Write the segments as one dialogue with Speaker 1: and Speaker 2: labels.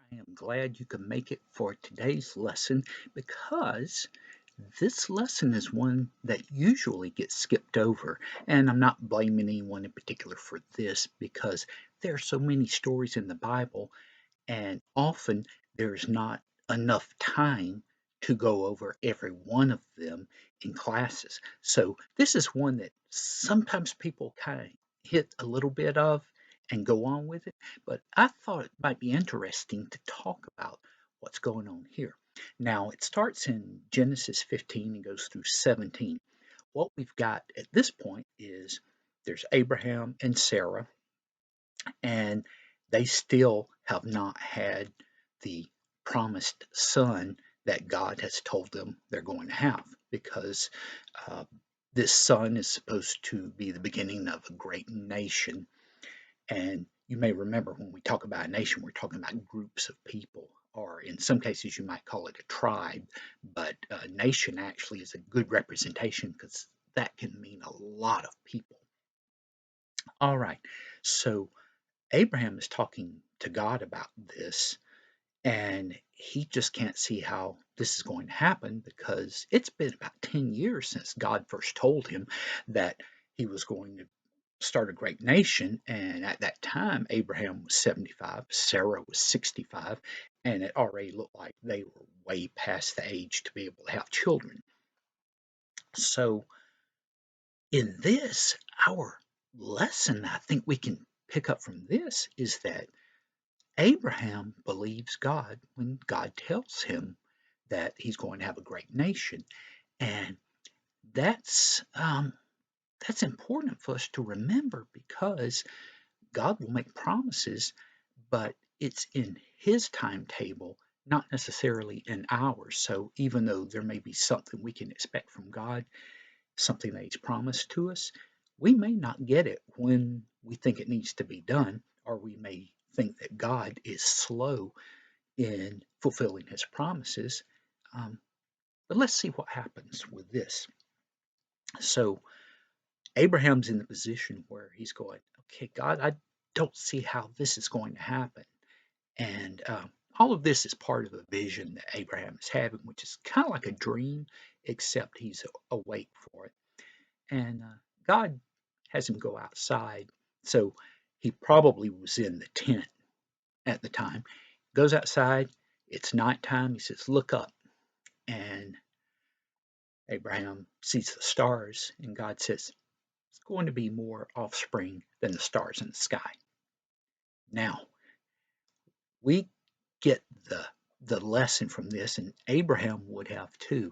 Speaker 1: I am glad you could make it for today's lesson because this lesson is one that usually gets skipped over. And I'm not blaming anyone in particular for this because there are so many stories in the Bible, and often there's not enough time to go over every one of them in classes. So this is one that sometimes people kind of hit a little bit of and go on with it, but I thought it might be interesting to talk about what's going on here. Now, it starts in Genesis 15 and goes through 17. What we've got at this point is there's Abraham and Sarah, and they still have not had the promised son that God has told them they're going to have because uh, this son is supposed to be the beginning of a great nation. And you may remember when we talk about a nation, we're talking about groups of people, or in some cases, you might call it a tribe, but a nation actually is a good representation because that can mean a lot of people. All right, so Abraham is talking to God about this, and he just can't see how this is going to happen because it's been about 10 years since God first told him that he was going to start a great nation. And at that time, Abraham was 75, Sarah was 65, and it already looked like they were way past the age to be able to have children. So, in this, our lesson I think we can pick up from this is that Abraham believes God when God tells him that he's going to have a great nation, and that's that's important for us to remember because God will make promises, but it's in His timetable, not necessarily in ours. So even though there may be something we can expect from God, something that He's promised to us, we may not get it when we think it needs to be done, or we may think that God is slow in fulfilling his promises. Um, but let's see what happens with this. So Abraham's in the position where he's going, okay, God, I don't see how this is going to happen. And all of this is part of a vision that Abraham is having, which is kind of like a dream, except he's awake for it. And God has him go outside. So he probably was in the tent at the time. Goes outside. It's nighttime. He says, look up. And Abraham sees the stars, and God says, it's going to be more offspring than the stars in the sky. Now, we get the lesson from this, and Abraham would have too.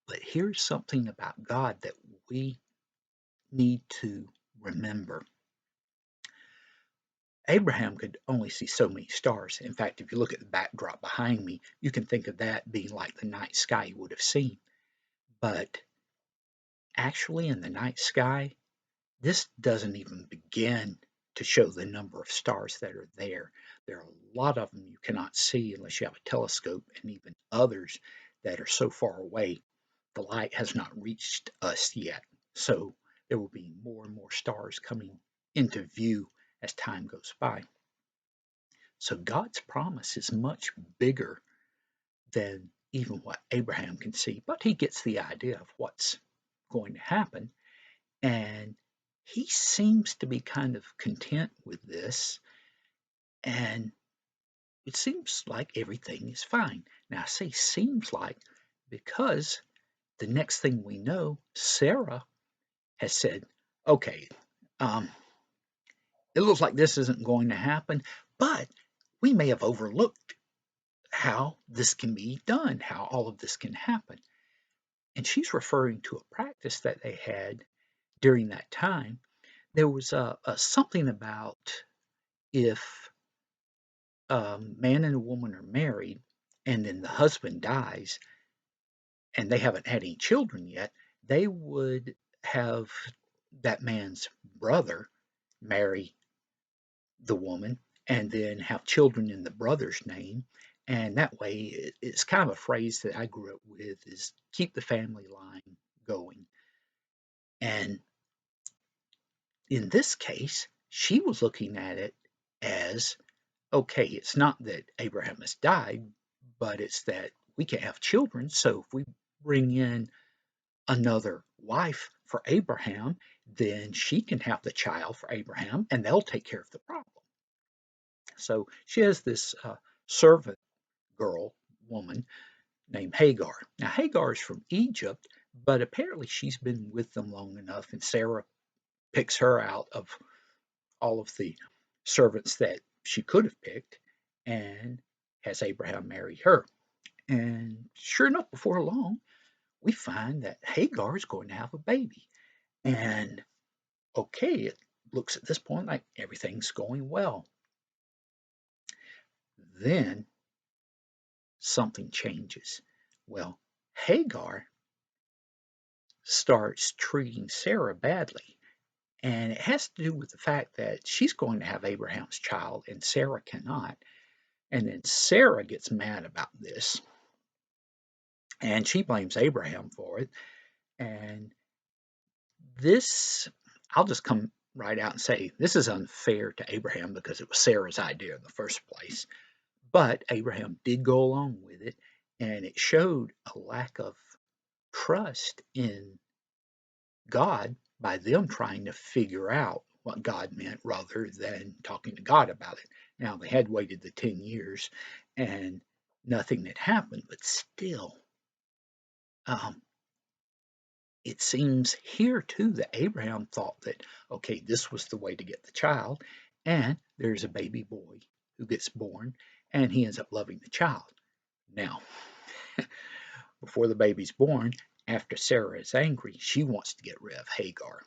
Speaker 1: But here's something about God that we need to remember. Abraham could only see so many stars. In fact, if you look at the backdrop behind me, you can think of that being like the night sky you would have seen. But actually, in the night sky, this doesn't even begin to show the number of stars that are there. There are a lot of them you cannot see unless you have a telescope, and even others that are so far away, the light has not reached us yet. So there will be more and more stars coming into view as time goes by. So God's promise is much bigger than even what Abraham can see, but he gets the idea of what's going to happen. And he seems to be kind of content with this, and it seems like everything is fine. Now, I say seems like because the next thing we know, Sarah has said, okay, um, it looks like this isn't going to happen, but we may have overlooked how this can be done, how all of this can happen. And she's referring to a practice that they had during that time. There was something about if a man and a woman are married and then the husband dies and they haven't had any children yet, they would have that man's brother marry the woman and then have children in the brother's name. And that way, it's kind of a phrase that I grew up with is keep the family line going. And in this case, she was looking at it as okay, it's not that Abraham has died, but it's that we can't have children. So if we bring in another wife for Abraham, then she can have the child for Abraham and they'll take care of the problem. So she has this servant girl, woman named Hagar. Now, Hagar is from Egypt, but apparently she's been with them long enough, and Sarah picks her out of all of the servants that she could have picked and has Abraham marry her. And sure enough, before long, we find that Hagar is going to have a baby. And okay, it looks at this point like everything's going well. Then something changes. Well, Hagar starts treating Sarah badly. And it has to do with the fact that she's going to have Abraham's child and Sarah cannot. And then Sarah gets mad about this and she blames Abraham for it. And this, I'll just come right out and say, this is unfair to Abraham because it was Sarah's idea in the first place. But Abraham did go along with it, and it showed a lack of trust in God by them trying to figure out what God meant rather than talking to God about it. Now, they had waited the 10 years and nothing had happened, but still, um, it seems here too that Abraham thought that, okay, this was the way to get the child, and there's a baby boy who gets born, and he ends up loving the child. Now, before the baby's born, after Sarah is angry, she wants to get rid of Hagar.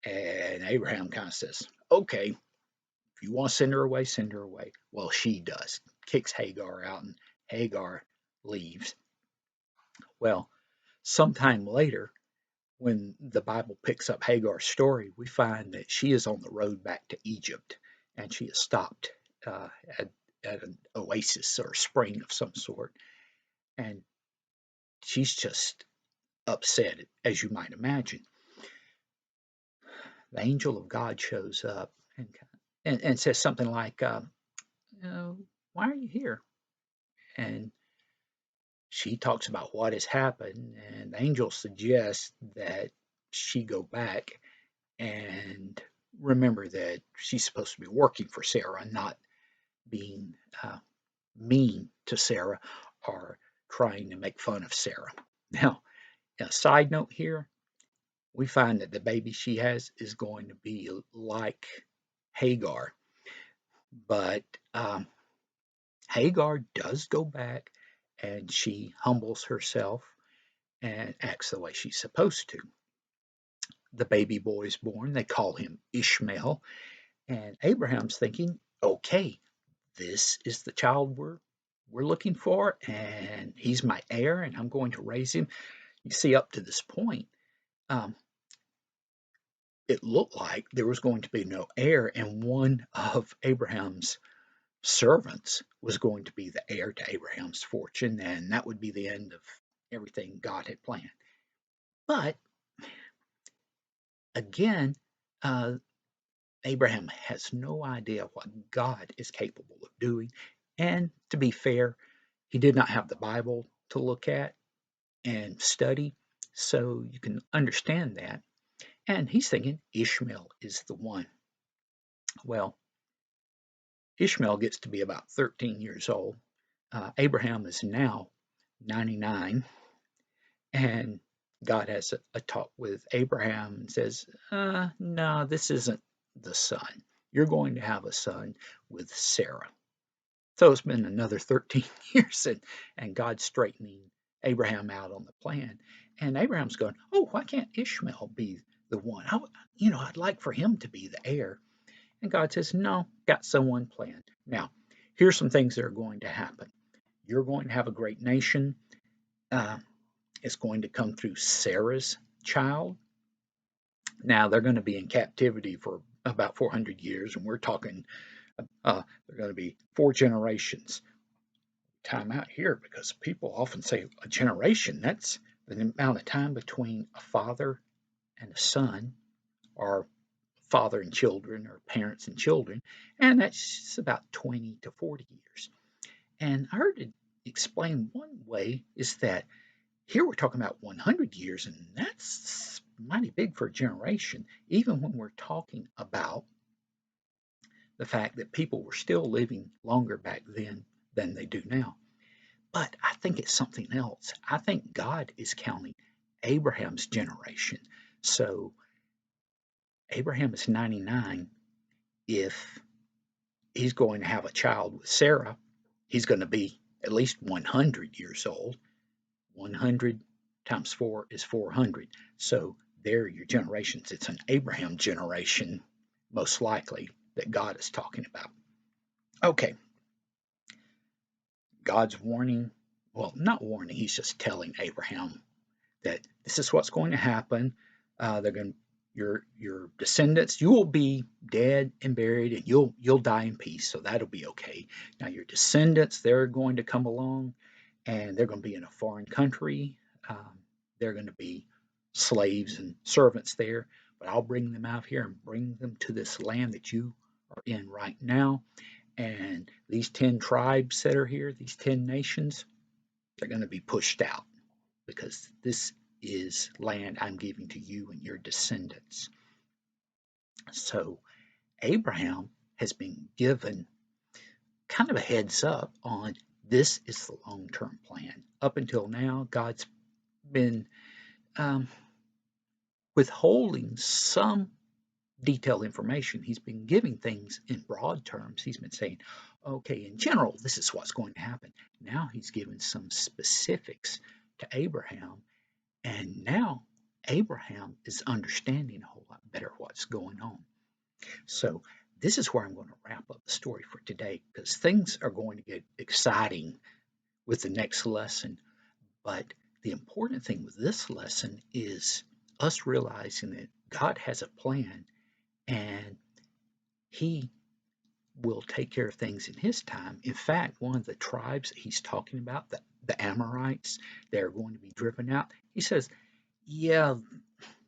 Speaker 1: And Abraham kind of says, okay, if you want to send her away, send her away. Well, she does, kicks Hagar out, and Hagar leaves. Well, sometime later, when the Bible picks up Hagar's story, we find that she is on the road back to Egypt and she is stopped uh, at, at an oasis or spring of some sort. And she's just upset, as you might imagine. The angel of God shows up and says something like, why are you here? And she talks about what has happened, and the angel suggests that she go back and remember that she's supposed to be working for Sarah, not being mean to Sarah or trying to make fun of Sarah. Now, a side note here, we find that the baby she has is going to be like Hagar, but Hagar does go back and she humbles herself and acts the way she's supposed to. The baby boy is born. They call him Ishmael. And Abraham's thinking, okay, this is the child we're looking for, and he's my heir, and I'm going to raise him. You see, up to this point, um, it looked like there was going to be no heir, and one of Abraham's servants was going to be the heir to Abraham's fortune, and that would be the end of everything God had planned. But again, uh, Abraham has no idea what God is capable of doing. And to be fair, he did not have the Bible to look at and study, so you can understand that. And he's thinking Ishmael is the one. Well, Ishmael gets to be about 13 years old. Abraham is now 99, and God has a talk with Abraham and says, no, this isn't the son. You're going to have a son with Sarah. So it's been another 13 years, and God's straightening Abraham out on the plan. And Abraham's going, oh, why can't Ishmael be the one? I'd like for him to be the heir. And God says, no, got someone planned. Now, here's some things that are going to happen. You're going to have a great nation. Uh, it's going to come through Sarah's child. Now, they're going to be in captivity for about 400 years, and we're talking they're going to be 4 generations. Time out here because people often say a generation, that's the amount of time between a father and a son, or father and children or parents and children, and that's about 20 to 40 years. And I heard it explained one way is that here we're talking about 100 years, and that's mighty big for a generation, even when we're talking about the fact that people were still living longer back then than they do now. But I think it's something else. I think God is counting Abraham's generation. So Abraham is 99. If he's going to have a child with Sarah, he's going to be at least 100 years old. 100 times 4 is 400. So there are your generations. It's an Abraham generation, most likely, that God is talking about. Okay, God's warning, well, not warning, he's just telling Abraham that this is what's going to happen. They're going your descendants, you will be dead and buried, and you'll die in peace, so that'll be okay. Now your descendants, they're going to come along, and they're going to be in a foreign country. They're going to be slaves and servants there, but I'll bring them out here and bring them to this land that you are in right now. And these 10 tribes that are here, these 10 nations, they're going to be pushed out because this is land I'm giving to you and your descendants. So Abraham has been given kind of a heads up on this is the long term plan. Up until now, God's been um, withholding some detailed information. He's been giving things in broad terms. He's been saying, okay, in general, this is what's going to happen. Now he's given some specifics to Abraham, and now Abraham is understanding a whole lot better what's going on. So this is where I'm going to wrap up the story for today because things are going to get exciting with the next lesson. But the important thing with this lesson is us realizing that God has a plan and he will take care of things in his time. In fact, one of the tribes that he's talking about, the Amorites, they're going to be driven out. He says, yeah,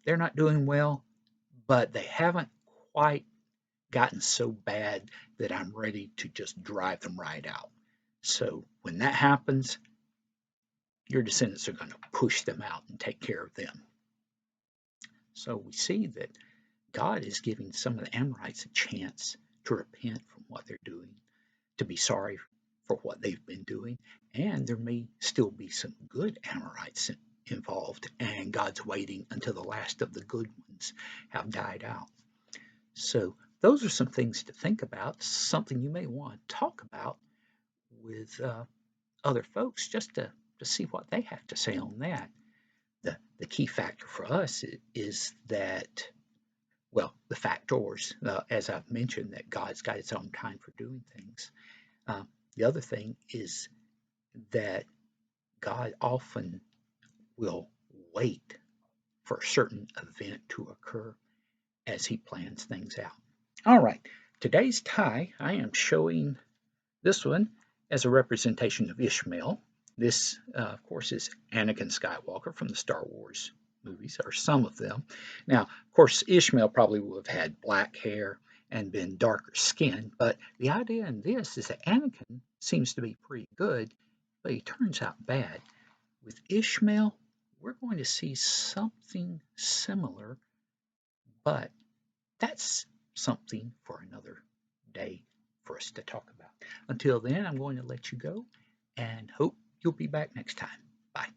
Speaker 1: they're not doing well, but they haven't quite gotten so bad that I'm ready to just drive them right out. So when that happens, your descendants are going to push them out and take care of them. So we see that God is giving some of the Amorites a chance to repent from what they're doing, to be sorry for what they've been doing, and there may still be some good Amorites involved, and God's waiting until the last of the good ones have died out. So those are some things to think about, something you may want to talk about with other folks just to see what they have to say on that. The key factor for us is that, well, the factors, as I've mentioned, that God's got his own time for doing things. Uh, the other thing is that God often will wait for a certain event to occur as he plans things out. All right, today's tie, I am showing this one as a representation of Ishmael. This, of course, is Anakin Skywalker from the Star Wars movies, or some of them. Now, of course, Ishmael probably would have had black hair and been darker skinned, but the idea in this is that Anakin seems to be pretty good, but he turns out bad. With Ishmael, we're going to see something similar, but that's something for another day for us to talk about. Until then, I'm going to let you go and hope you'll be back next time. Bye.